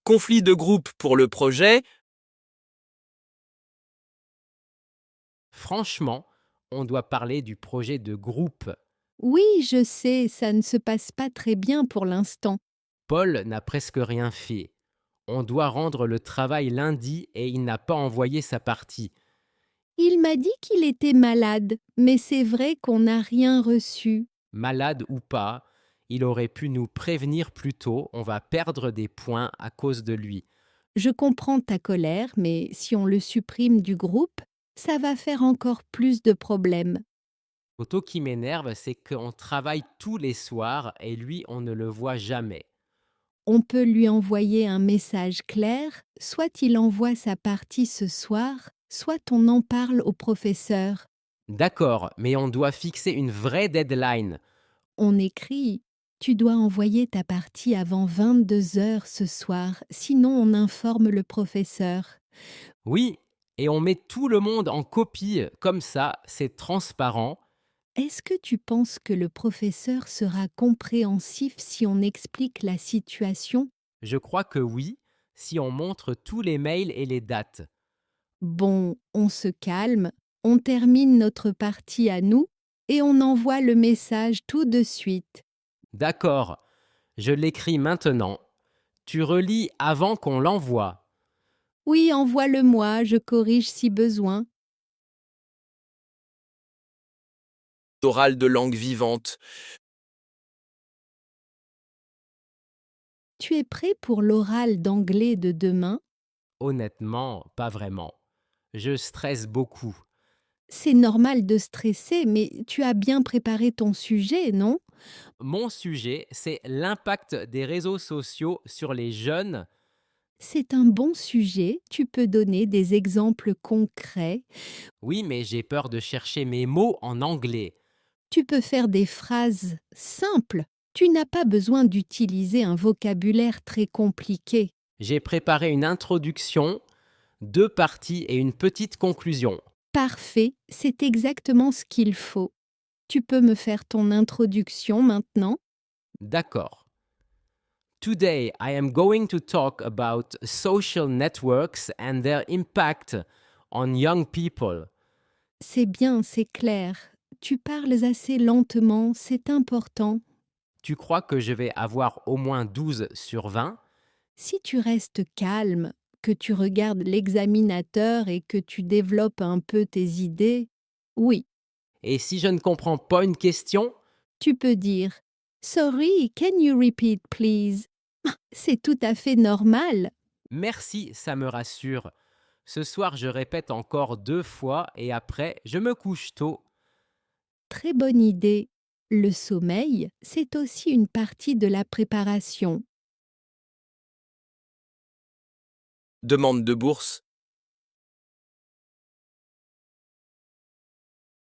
Conflit de groupe pour le projet. Franchement, on doit parler du projet de groupe. Oui, je sais, ça ne se passe pas très bien pour l'instant. Paul n'a presque rien fait. On doit rendre le travail lundi et il n'a pas envoyé sa partie. Il m'a dit qu'il était malade, mais c'est vrai qu'on n'a rien reçu. Malade ou pas, il aurait pu nous prévenir plus tôt, on va perdre des points à cause de lui. Je comprends ta colère, mais si on le supprime du groupe, ça va faire encore plus de problèmes. Auto qui m'énerve, c'est qu'on travaille tous les soirs et lui, on ne le voit jamais. On peut lui envoyer un message clair, soit il envoie sa partie ce soir, soit on en parle au professeur. D'accord, mais on doit fixer une vraie deadline. On écrit: Tu dois envoyer ta partie avant 22 heures ce soir, sinon on informe le professeur. Oui, et on met tout le monde en copie, comme ça, c'est transparent. Est-ce que tu penses que le professeur sera compréhensif si on explique la situation? Je crois que oui, si on montre tous les mails et les dates. Bon, on se calme, on termine notre partie à nous et on envoie le message tout de suite. D'accord, je l'écris maintenant. Tu relis avant qu'on l'envoie. Oui, envoie-le-moi, je corrige si besoin. Oral de langue vivante. Tu es prêt pour l'oral d'anglais de demain? Honnêtement, pas vraiment. Je stresse beaucoup. C'est normal de stresser, mais tu as bien préparé ton sujet, non? Mon sujet, c'est l'impact des réseaux sociaux sur les jeunes. C'est un bon sujet, tu peux donner des exemples concrets. Oui, mais j'ai peur de chercher mes mots en anglais. Tu peux faire des phrases simples. Tu n'as pas besoin d'utiliser un vocabulaire très compliqué. J'ai préparé une introduction, 2 parties et une petite conclusion. Parfait, c'est exactement ce qu'il faut. Tu peux me faire ton introduction maintenant? D'accord. Today, I am going to talk about social networks and their impact on young people. C'est bien, c'est clair. Tu parles assez lentement, c'est important. Tu crois que je vais avoir au moins 12 sur 20? Si tu restes calme, que tu regardes l'examinateur et que tu développes un peu tes idées, oui, Et si je ne comprends pas une question? tu peux dire Sorry, can you repeat please? C'est tout à fait normal. Merci, ça me rassure. Ce soir, je répète encore 2 fois et après, je me couche tôt. Très bonne idée. Le sommeil, c'est aussi une partie de la préparation. Demande de bourse.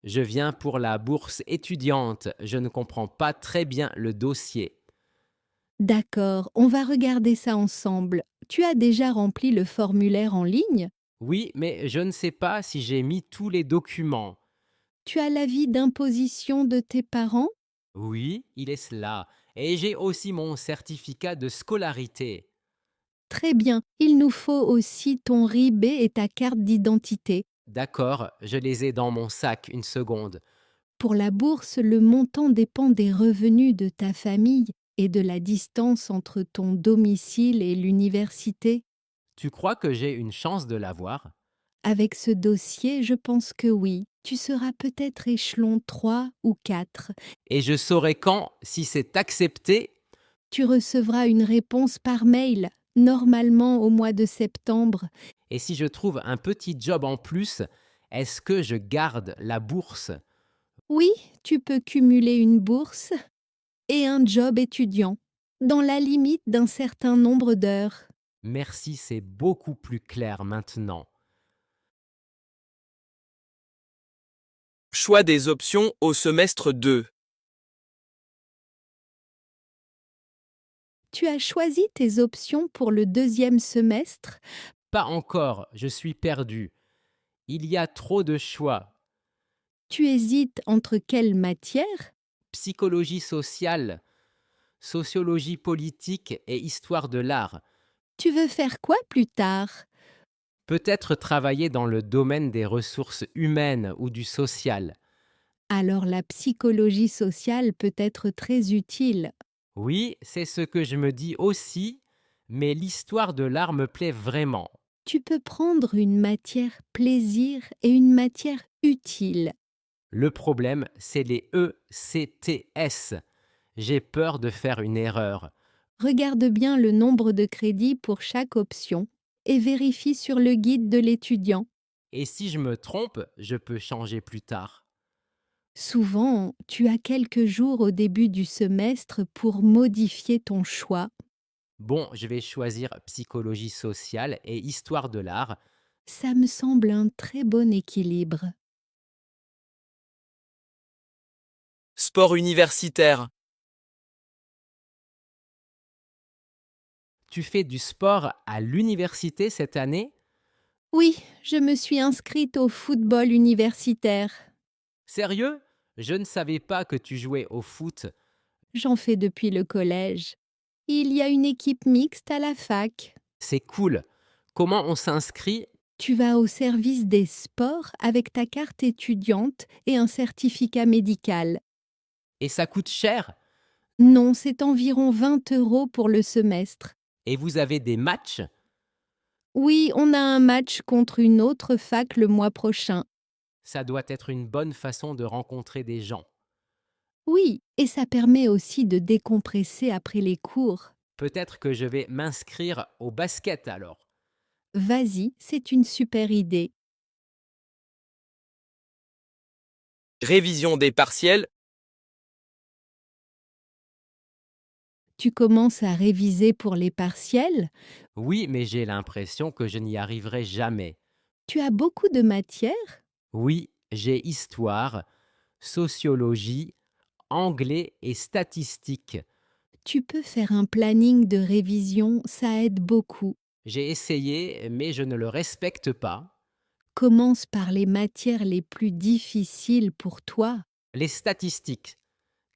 Je viens pour la bourse étudiante. Je ne comprends pas très bien le dossier. D'accord, on va regarder ça ensemble. Tu as déjà rempli le formulaire en ligne? Oui, mais je ne sais pas si j'ai mis tous les documents. Tu as l'avis d'imposition de tes parents? Oui, il est cela. Et j'ai aussi mon certificat de scolarité. Très bien, il nous faut aussi ton RIB et ta carte d'identité. D'accord, je les ai dans mon sac, une seconde. Pour la bourse, le montant dépend des revenus de ta famille et de la distance entre ton domicile et l'université. Tu crois que j'ai une chance de l'avoir? Avec ce dossier, je pense que oui. Tu seras peut-être échelon 3 ou 4. Et je saurai quand, si c'est accepté. Tu recevras une réponse par mail, normalement au mois de septembre. Et si je trouve un petit job en plus, est-ce que je garde la bourse? Oui, tu peux cumuler une bourse et un job étudiant, dans la limite d'un certain nombre d'heures. Merci, c'est beaucoup plus clair maintenant. Choix des options au semestre 2. Tu as choisi tes options pour le deuxième semestre. Pas encore, je suis perdu. Il y a trop de choix. Tu hésites entre quelles matières? Psychologie sociale, sociologie politique et histoire de l'art. Tu veux faire quoi plus tard? Peut-être travailler dans le domaine des ressources humaines ou du social. Alors la psychologie sociale peut être très utile. Oui, c'est ce que je me dis aussi, mais l'histoire de l'art me plaît vraiment. Tu peux prendre une matière plaisir et une matière utile. Le problème, c'est les ECTS. J'ai peur de faire une erreur. Regarde bien le nombre de crédits pour chaque option et vérifie sur le guide de l'étudiant. Et si je me trompe, je peux changer plus tard. Souvent, tu as quelques jours au début du semestre pour modifier ton choix. Bon, je vais choisir psychologie sociale et histoire de l'art. Ça me semble un très bon équilibre. Sport universitaire. Tu fais du sport à l'université cette année? Oui, je me suis inscrite au football universitaire. Sérieux? Je ne savais pas que tu jouais au foot. J'en fais depuis le collège. Il y a une équipe mixte à la fac. C'est cool. Comment on s'inscrit? Tu vas au service des sports avec ta carte étudiante et un certificat médical. Et ça coûte cher? Non, c'est environ 20 € pour le semestre. Et vous avez des matchs? Oui, on a un match contre une autre fac le mois prochain. Ça doit être une bonne façon de rencontrer des gens. Oui, et ça permet aussi de décompresser après les cours. Peut-être que je vais m'inscrire au basket alors. Vas-y, c'est une super idée. Révision des partiels. Tu commences à réviser pour les partiels. Oui, mais j'ai l'impression que je n'y arriverai jamais. Tu as beaucoup de matières. Oui, j'ai histoire, sociologie, anglais et statistique. Tu peux faire un planning de révision, ça aide beaucoup. J'ai essayé, mais je ne le respecte pas. Commence par les matières les plus difficiles pour toi. Les statistiques,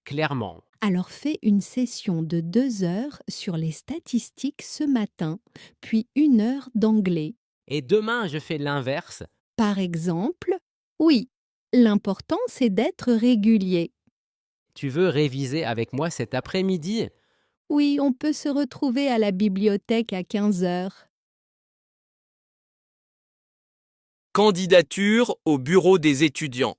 clairement. Alors fais une session de 2 heures sur les statistiques ce matin, puis 1 heure d'anglais. Et demain, je fais l'inverse. Par exemple, oui, l'important c'est d'être régulier. Tu veux réviser avec moi cet après-midi? Oui, on peut se retrouver à la bibliothèque à 15 heures. Candidature au bureau des étudiants.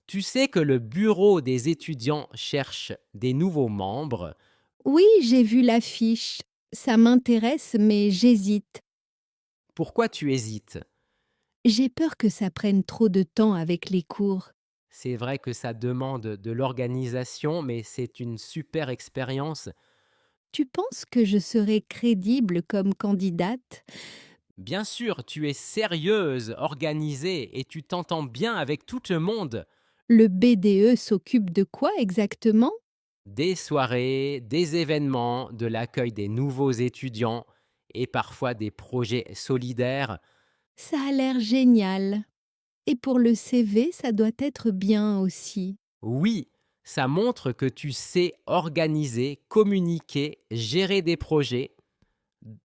Tu sais que le bureau des étudiants cherche des nouveaux membres. Oui, j'ai vu l'affiche. Ça m'intéresse, mais j'hésite. Pourquoi tu hésites? J'ai peur que ça prenne trop de temps avec les cours. C'est vrai que ça demande de l'organisation, mais c'est une super expérience. Tu penses que je serai crédible comme candidate? Bien sûr, tu es sérieuse, organisée et tu t'entends bien avec tout le monde. Le BDE s'occupe de quoi exactement? Des soirées, des événements, de l'accueil des nouveaux étudiants et parfois des projets solidaires. Ça a l'air génial. Et pour le CV, ça doit être bien aussi. Oui, ça montre que tu sais organiser, communiquer, gérer des projets.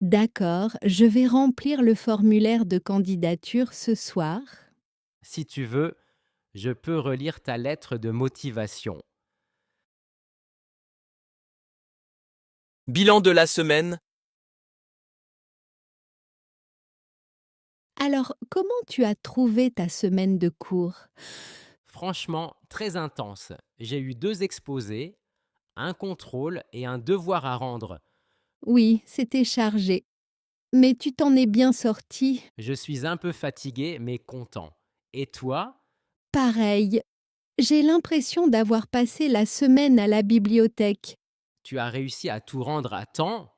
D'accord, je vais remplir le formulaire de candidature ce soir. Si tu veux, je peux relire ta lettre de motivation. Bilan de la semaine. Alors, comment tu as trouvé ta semaine de cours? Franchement, très intense. J'ai eu 2 exposés, un contrôle et un devoir à rendre. Oui, c'était chargé. Mais tu t'en es bien sorti. Je suis un peu fatigué, mais content. Et toi? Pareil. J'ai l'impression d'avoir passé la semaine à la bibliothèque. Tu as réussi à tout rendre à temps?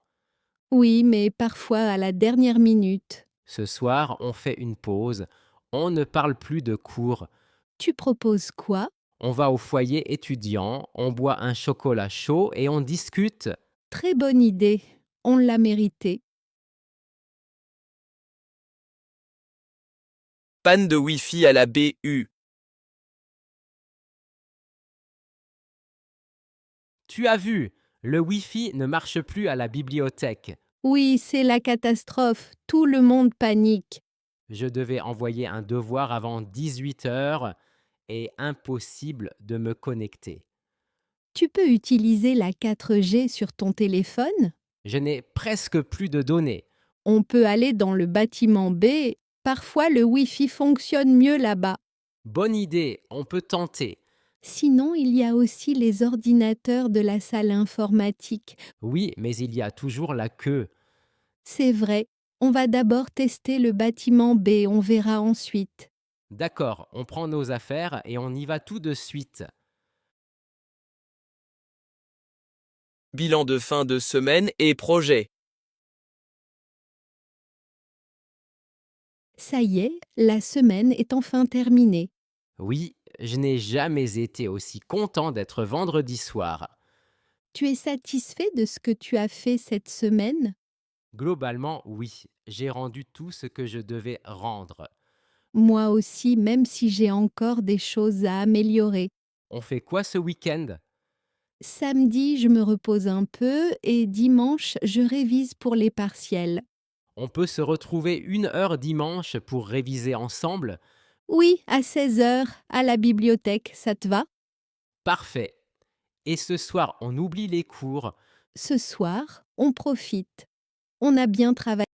Oui, mais parfois à la dernière minute. Ce soir, on fait une pause. On ne parle plus de cours. Tu proposes quoi? On va au foyer étudiant, on boit un chocolat chaud et on discute. Très bonne idée. On l'a mérité. Panne de Wi-Fi à la BU. Tu as vu, Le Wi-Fi ne marche plus à la bibliothèque. Oui, c'est la catastrophe. Tout le monde panique. Je devais envoyer un devoir avant 18 heures et impossible de me connecter. Tu peux utiliser la 4G sur ton téléphone. Je n'ai presque plus de données. On peut aller dans le bâtiment B. Parfois, le Wi-Fi fonctionne mieux là-bas. Bonne idée, on peut tenter. Sinon, il y a aussi les ordinateurs de la salle informatique. Oui, mais il y a toujours la queue. C'est vrai. On va d'abord tester le bâtiment B, on verra ensuite. D'accord, on prend nos affaires et on y va tout de suite. Bilan de fin de semaine et projet. Ça y est, la semaine est enfin terminée. Oui, je n'ai jamais été aussi content d'être vendredi soir. Tu es satisfait de ce que tu as fait cette semaine? Globalement, oui, j'ai rendu tout ce que je devais rendre. Moi aussi, même si j'ai encore des choses à améliorer. On fait quoi ce week-end? Samedi, je me repose un peu et dimanche, je révise pour les partiels. On peut se retrouver 1 heure dimanche pour réviser ensemble? Oui, à 16 heures, à la bibliothèque, ça te va? Parfait. Et ce soir, on oublie les cours. Ce soir, on profite. On a bien travaillé.